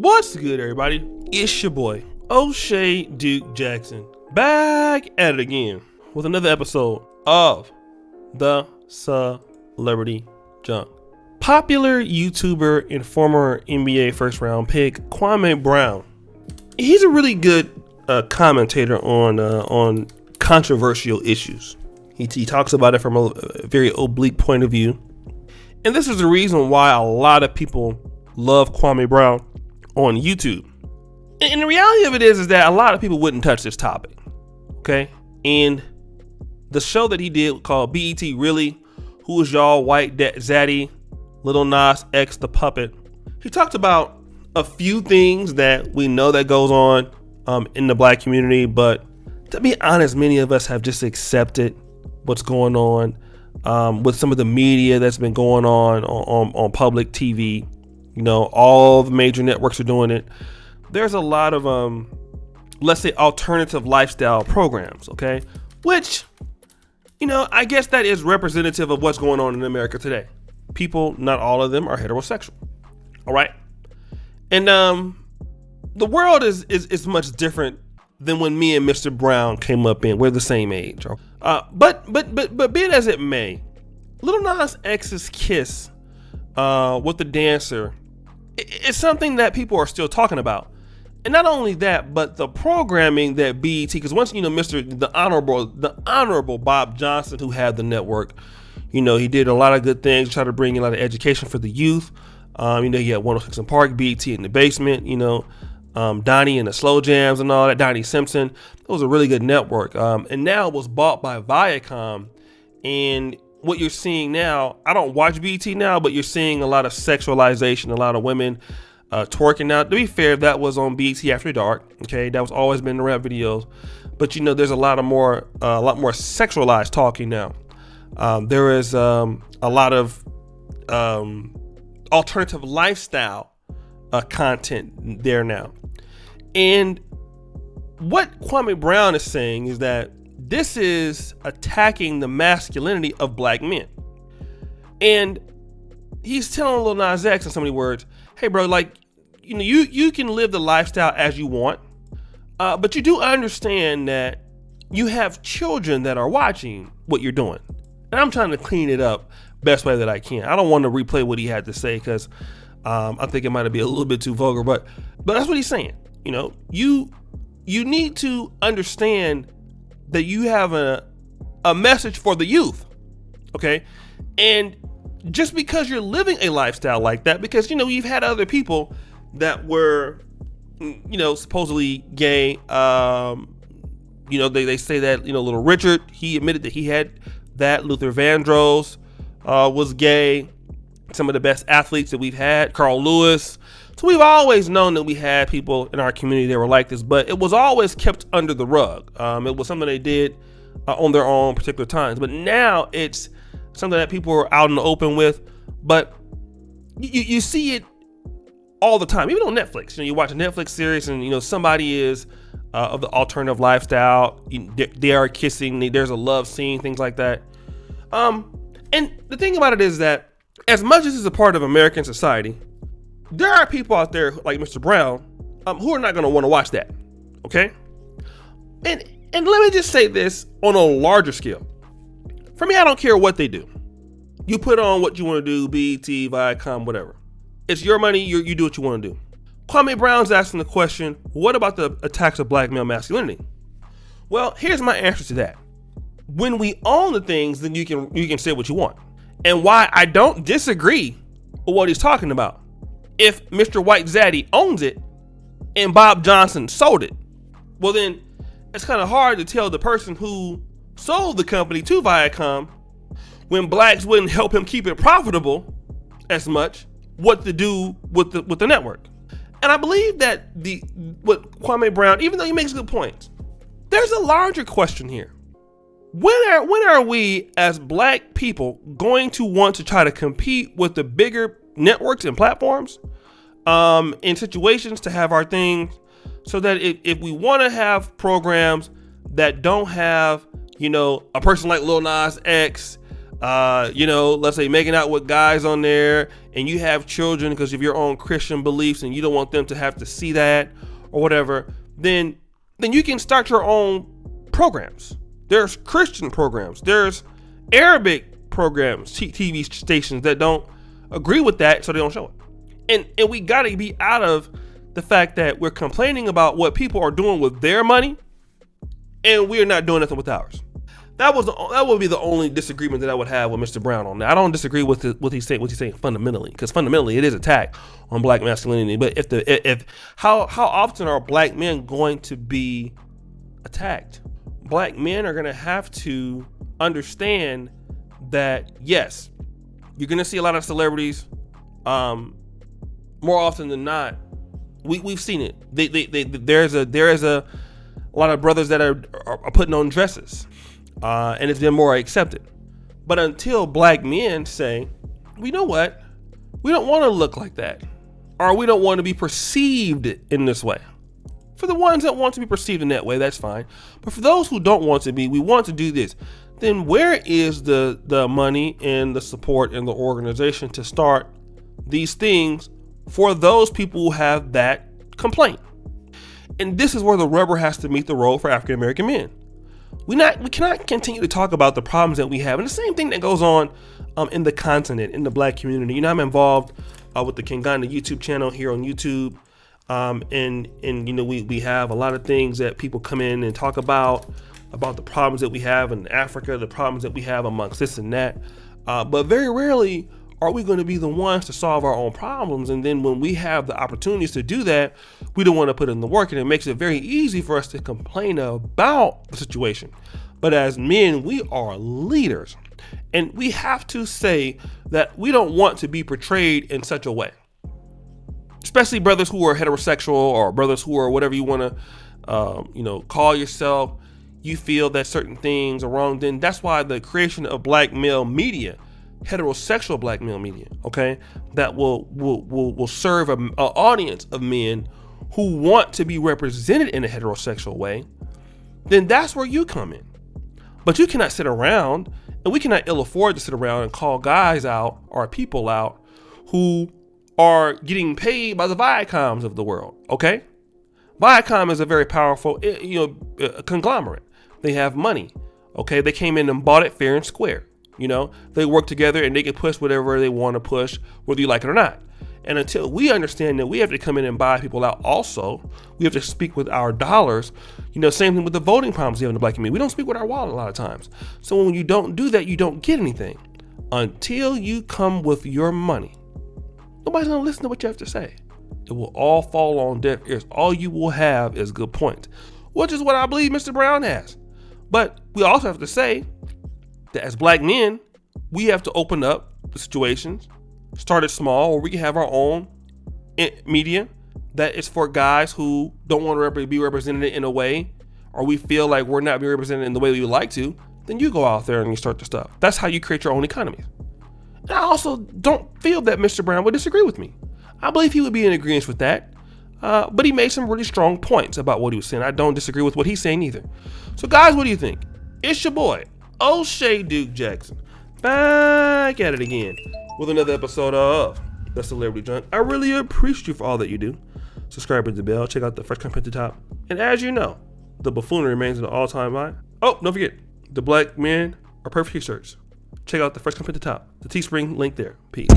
What's good, everybody? It's your boy, O'Shea Duke Jackson, back at it again with another episode of The Celebrity Junk. Popular YouTuber and former NBA first round pick Kwame Brown. He's a really good commentator on controversial issues. He talks about it from a very oblique point of view. And this is the reason why a lot of people love Kwame Brown on YouTube. And the reality of it is that a lot of people wouldn't touch this topic. Okay? And the show that he did called BET Really, Who Is Y'all White Zaddy, Lil Nas X the Puppet. He talked about a few things that we know that goes on in the black community, but to be honest, many of us have just accepted what's going on with some of the media that's been going on public TV. You know, all the major networks are doing it. There's a lot of, let's say, alternative lifestyle programs, okay? Which, you know, I guess that is representative of what's going on in America today. People, not all of them, are heterosexual, all right? And the world is much different than when me and Mr. Brown came up in. We're the same age. But be it as it may, Lil Nas X's kiss with the dancer, it's something that people are still talking about. And not only that, but the programming that BET, because once, you know, the honorable Bob Johnson, who had the network, you know, he did a lot of good things, try to bring in a lot of education for the youth. You know, he had 106 in Park, BET in the basement, you know, Donnie and the slow jams and all that, Donnie Simpson. It was a really good network. And now it was bought by Viacom. And what you're seeing now, I don't watch BET now, but you're seeing a lot of sexualization, a lot of women twerking. Now, to be fair, that was on BET After Dark. Okay, that was always been in the rap videos. But you know, there's a lot more sexualized talking now. There is a lot of alternative lifestyle content there now. And what Kwame Brown is saying is that this is attacking the masculinity of black men. And he's telling Lil Nas X in so many words, hey bro, like, you know, you can live the lifestyle as you want, but you do understand that you have children that are watching what you're doing. And I'm trying to clean it up best way that I can. I don't want to replay what he had to say because I think it might be a little bit too vulgar, but that's what he's saying. You know, you need to understand that you have a message for the youth, okay? And just because you're living a lifestyle like that, because, you know, you've had other people that were, you know, supposedly gay. You know, they say that, you know, Little Richard, he admitted that he had that. Luther Vandross was gay. Some of the best athletes that we've had, Carl Lewis. So we've always known that we had people in our community that were like this, but it was always kept under the rug. It was something they did on their own particular times. But now it's something that people are out in the open with. But you see it all the time, even on Netflix. You know, you watch a Netflix series and, you know, somebody is of the alternative lifestyle. They are kissing. There's a love scene, things like that. And the thing about it is that as much as it's a part of American society, there are people out there like Mr. Brown who are not going to want to watch that. Okay. And let me just say this on a larger scale. For me, I don't care what they do. You put on what you want to do, BET, Viacom, whatever. It's your money. You do what you want to do. Kwame Brown's asking the question, what about the attacks of black male masculinity? Well, here's my answer to that. When we own the things, then you can say what you want. And why I don't disagree with what he's talking about. If Mr. White Zaddy owns it and Bob Johnson sold it, well then it's kind of hard to tell the person who sold the company to Viacom, when blacks wouldn't help him keep it profitable as much, what to do with the network. And I believe that what Kwame Brown, even though he makes good points, there's a larger question here. When are we as black people going to want to try to compete with the bigger networks and platforms in situations to have our things, so that if we want to have programs that don't have, you know, a person like Lil Nas X you know, let's say making out with guys on there, and you have children because of your own Christian beliefs and you don't want them to have to see that or whatever, then you can start your own programs. There's Christian programs, there's Arabic programs, TV stations that don't agree with that, so they don't show it. And we got to be out of the fact that we're complaining about what people are doing with their money and we're not doing nothing with ours. That would be the only disagreement that I would have with Mr. Brown on that. I don't disagree with what he's saying fundamentally, because fundamentally it is attack on black masculinity. But how often are black men going to be attacked? Black men are going to have to understand that, yes, you're going to see a lot of celebrities, more often than not. We've seen it. There is a lot of brothers that are putting on dresses. And it's been more accepted. But until black men say, we know what? We don't want to look like that. Or we don't want to be perceived in this way. For the ones that want to be perceived in that way, that's fine. But for those who don't want to be, we want to do this. Then where is the money and the support and the organization to start these things for those people who have that complaint? And this is where the rubber has to meet the road for African American men. We cannot continue to talk about the problems that we have, and the same thing that goes on in the continent, in the black community. You know, I'm involved with the Kingana YouTube channel here on YouTube, and you know, we have a lot of things that people come in and talk about the problems that we have in Africa, the problems that we have amongst this and that, but very rarely are we going to be the ones to solve our own problems. And then when we have the opportunities to do that, we don't want to put in the work, and it makes it very easy for us to complain about the situation. But as men, we are leaders, and we have to say that we don't want to be portrayed in such a way, especially brothers who are heterosexual or brothers who are whatever you want to, you know, call yourself. You feel that certain things are wrong, then that's why the creation of black male media, heterosexual black male media, okay, that will serve an audience of men who want to be represented in a heterosexual way, then that's where you come in. But you cannot sit around, and we cannot ill afford to sit around and call guys out or people out who are getting paid by the Viacoms of the world, okay? Viacom is a very powerful, conglomerate. They have money, okay? They came in and bought it fair and square. You know, they work together and they can push whatever they want to push, whether you like it or not. And until we understand that we have to come in and buy people out also, we have to speak with our dollars. You know, same thing with the voting problems you have in the black community. We don't speak with our wallet a lot of times. So when you don't do that, you don't get anything. Until you come with your money, nobody's going to listen to what you have to say. It will all fall on deaf ears. All you will have is good points, which is what I believe Mr. Brown has. But we also have to say that as black men, we have to open up the situations, start it small, where we can have our own media that is for guys who don't want to be represented in a way, or we feel like we're not being represented in the way we would like to. Then you go out there and you start the stuff. That's how you create your own economies. And I also don't feel that Mr. Brown would disagree with me. I believe he would be in agreement with that. But he made some really strong points about what he was saying. I don't disagree with what he's saying either. So guys, what do you think? It's your boy, O'Shea Duke Jackson, back at it again with another episode of The Celebrity Junk. I really appreciate you for all that you do. Subscribe to the bell, check out the fresh content at the top. And as you know, the buffoonery remains an all-time high. Oh, don't forget, the black men are perfect t-shirts. Check out the fresh content at the top. The Teespring link there. Peace.